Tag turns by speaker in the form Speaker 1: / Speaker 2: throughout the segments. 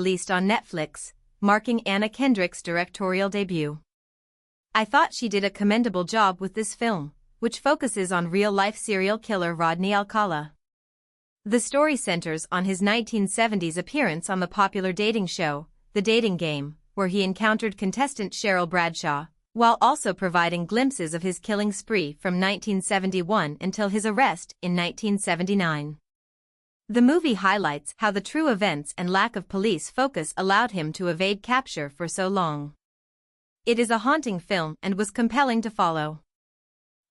Speaker 1: released on Netflix, marking Anna Kendrick's directorial debut. I thought she did a commendable job with this film, which focuses on real-life serial killer Rodney Alcala. The story centers on his 1970s appearance on the popular dating show, The Dating Game, where he encountered contestant Cheryl Bradshaw, while also providing glimpses of his killing spree from 1971 until his arrest in 1979. The movie highlights how the true events and lack of police focus allowed him to evade capture for so long. It is a haunting film and was compelling to follow.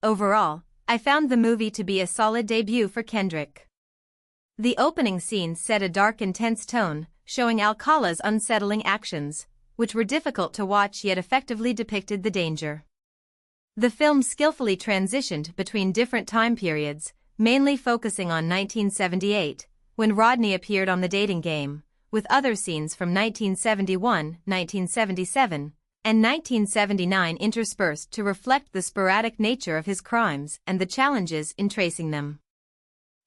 Speaker 1: Overall, I found the movie to be a solid debut for Kendrick. The opening scenes set a dark, intense tone, showing Alcala's unsettling actions, which were difficult to watch yet effectively depicted the danger. The film skillfully transitioned between different time periods, mainly focusing on 1978, when Rodney appeared on The Dating Game, with other scenes from 1971, 1977, and 1979 interspersed to reflect the sporadic nature of his crimes and the challenges in tracing them.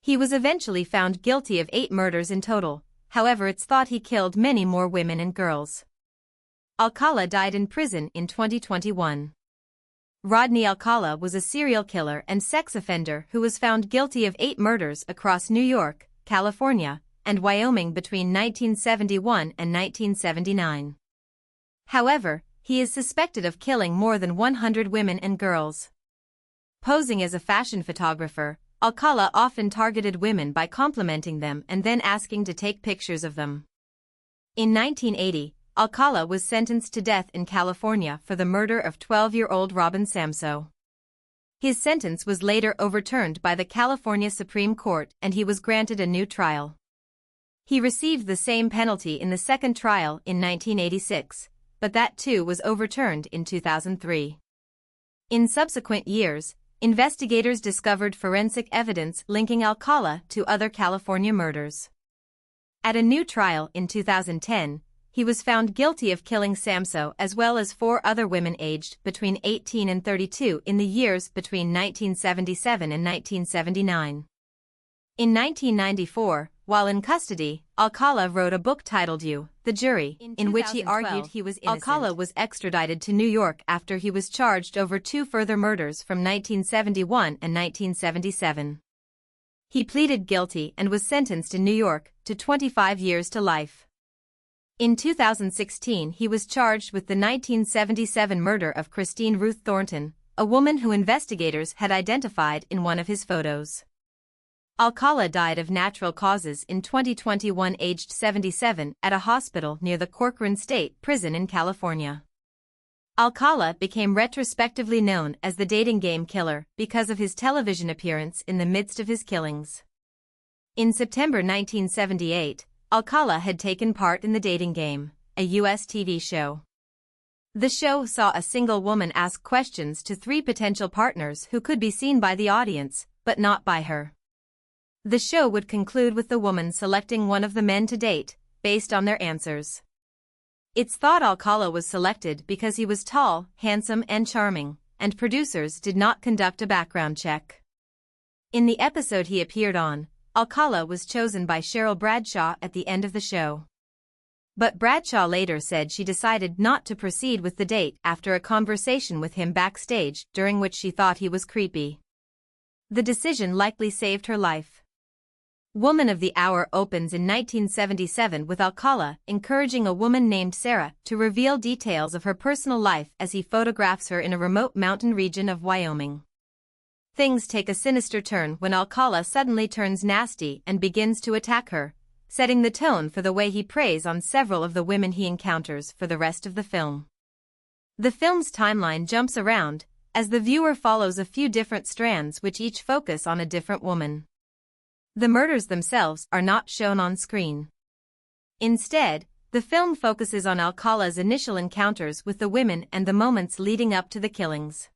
Speaker 1: He was eventually found guilty of 8 murders in total, however it's thought he killed many more women and girls. Alcala died in prison in 2021. Rodney Alcala was a serial killer and sex offender who was found guilty of 8 murders across New York, California, and Wyoming between 1971 and 1979. However, he is suspected of killing more than 100 women and girls. Posing as a fashion photographer, Alcala often targeted women by complimenting them and then asking to take pictures of them. In 1980, Alcala was sentenced to death in California for the murder of 12-year-old Robin Samso. His sentence was later overturned by the California Supreme Court and he was granted a new trial. He received the same penalty in the second trial in 1986, but that too was overturned in 2003. In subsequent years, investigators discovered forensic evidence linking Alcala to other California murders. At a new trial in 2010, he was found guilty of killing Samso as well as 4 other women aged between 18 and 32 in the years between 1977 and 1979. In 1994, while in custody, Alcala wrote a book titled You, the Jury, in which he argued he was innocent. Alcala was extradited to New York after he was charged over 2 further murders from 1971 and 1977. He pleaded guilty and was sentenced in New York to 25 years to life. In 2016 he was charged with the 1977 murder of Christine Ruth Thornton, a woman who investigators had identified in one of his photos. Alcala died of natural causes in 2021 aged 77 at a hospital near the Corcoran State Prison in California. Alcala became retrospectively known as the Dating Game Killer because of his television appearance in the midst of his killings. In September 1978, Alcala had taken part in The Dating Game, a U.S. TV show. The show saw a single woman ask questions to 3 potential partners who could be seen by the audience, but not by her. The show would conclude with the woman selecting one of the men to date, based on their answers. It's thought Alcala was selected because he was tall, handsome and charming, and producers did not conduct a background check. In the episode he appeared on, Alcala was chosen by Cheryl Bradshaw at the end of the show. But Bradshaw later said she decided not to proceed with the date after a conversation with him backstage during which she thought he was creepy. The decision likely saved her life. Woman of the Hour opens in 1977 with Alcala encouraging a woman named Sarah to reveal details of her personal life as he photographs her in a remote mountain region of Wyoming. Things take a sinister turn when Alcala suddenly turns nasty and begins to attack her, setting the tone for the way he preys on several of the women he encounters for the rest of the film. The film's timeline jumps around, as the viewer follows a few different strands which each focus on a different woman. The murders themselves are not shown on screen. Instead, the film focuses on Alcala's initial encounters with the women and the moments leading up to the killings.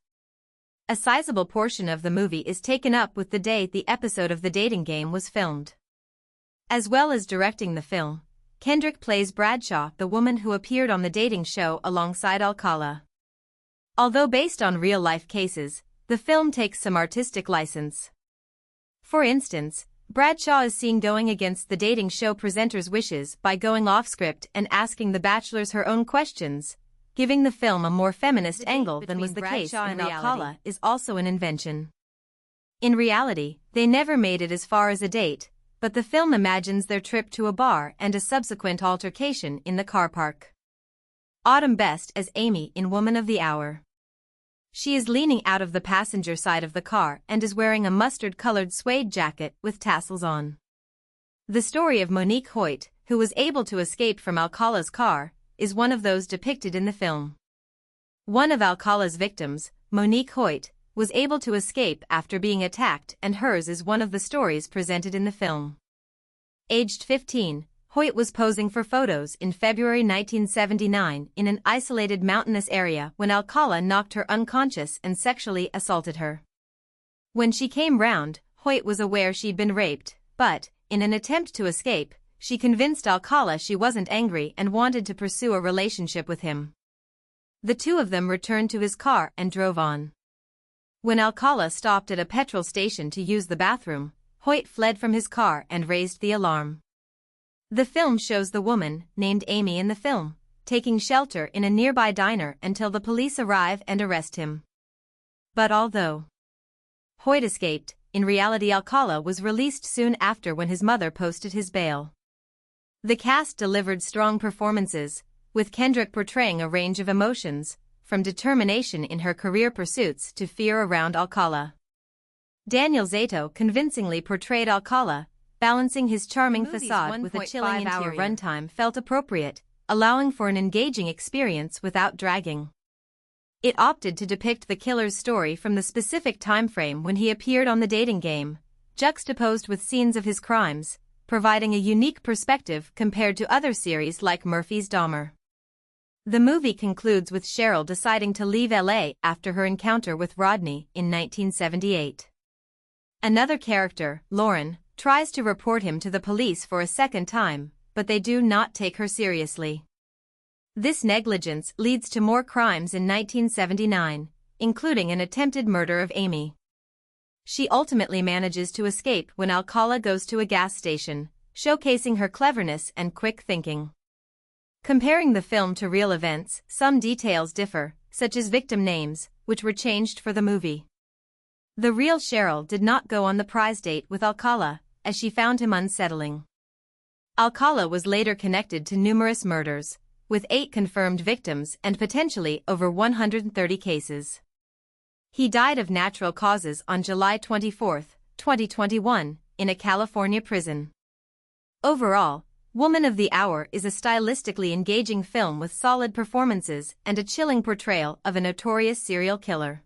Speaker 1: A sizable portion of the movie is taken up with the day the episode of The Dating Game was filmed. As well as directing the film, Kendrick plays Bradshaw, the woman who appeared on the dating show alongside Alcala. Although based on real-life cases, the film takes some artistic license. For instance, Bradshaw is seen going against the dating show presenter's wishes by going off-script and asking the bachelors her own questions, giving the film a more feminist angle than was the case in reality. Alcala is also an invention. In reality, they never made it as far as a date, but the film imagines their trip to a bar and a subsequent altercation in the car park. Autumn Best as Amy in Woman of the Hour. She is leaning out of the passenger side of the car and is wearing a mustard-colored suede jacket with tassels on. The story of Monique Hoyt, who was able to escape from Alcala's car, is one of those depicted in the film. One of Alcala's victims, Monique Hoyt, was able to escape after being attacked, and hers is one of the stories presented in the film. Aged 15, Hoyt was posing for photos in February 1979 in an isolated mountainous area when Alcala knocked her unconscious and sexually assaulted her. When she came round, Hoyt was aware she'd been raped, but, in an attempt to escape, she convinced Alcala she wasn't angry and wanted to pursue a relationship with him. The two of them returned to his car and drove on. When Alcala stopped at a petrol station to use the bathroom, Hoyt fled from his car and raised the alarm. The film shows the woman, named Amy in the film, taking shelter in a nearby diner until the police arrive and arrest him. But although Hoyt escaped, in reality Alcala was released soon after when his mother posted his bail. The cast delivered strong performances, with Kendrick portraying a range of emotions, from determination in her career pursuits to fear around Alcala. Daniel Zato convincingly portrayed Alcala, balancing his charming facade with a chilling interior. Runtime felt appropriate, allowing for an engaging experience without dragging. It opted to depict the killer's story from the specific time frame when he appeared on the dating game, juxtaposed with scenes of his crimes, providing a unique perspective compared to other series like Murphy's Dahmer. The movie concludes with Cheryl deciding to leave LA after her encounter with Rodney in 1978. Another character, Lauren, tries to report him to the police for a second time, but they do not take her seriously. This negligence leads to more crimes in 1979, including an attempted murder of Amy. She ultimately manages to escape when Alcala goes to a gas station, showcasing her cleverness and quick thinking. Comparing the film to real events, some details differ, such as victim names, which were changed for the movie. The real Cheryl did not go on the prize date with Alcala, as she found him unsettling. Alcala was later connected to numerous murders, with 8 confirmed victims and potentially over 130 cases. He died of natural causes on July 24, 2021, in a California prison. Overall, Woman of the Hour is a stylistically engaging film with solid performances and a chilling portrayal of a notorious serial killer.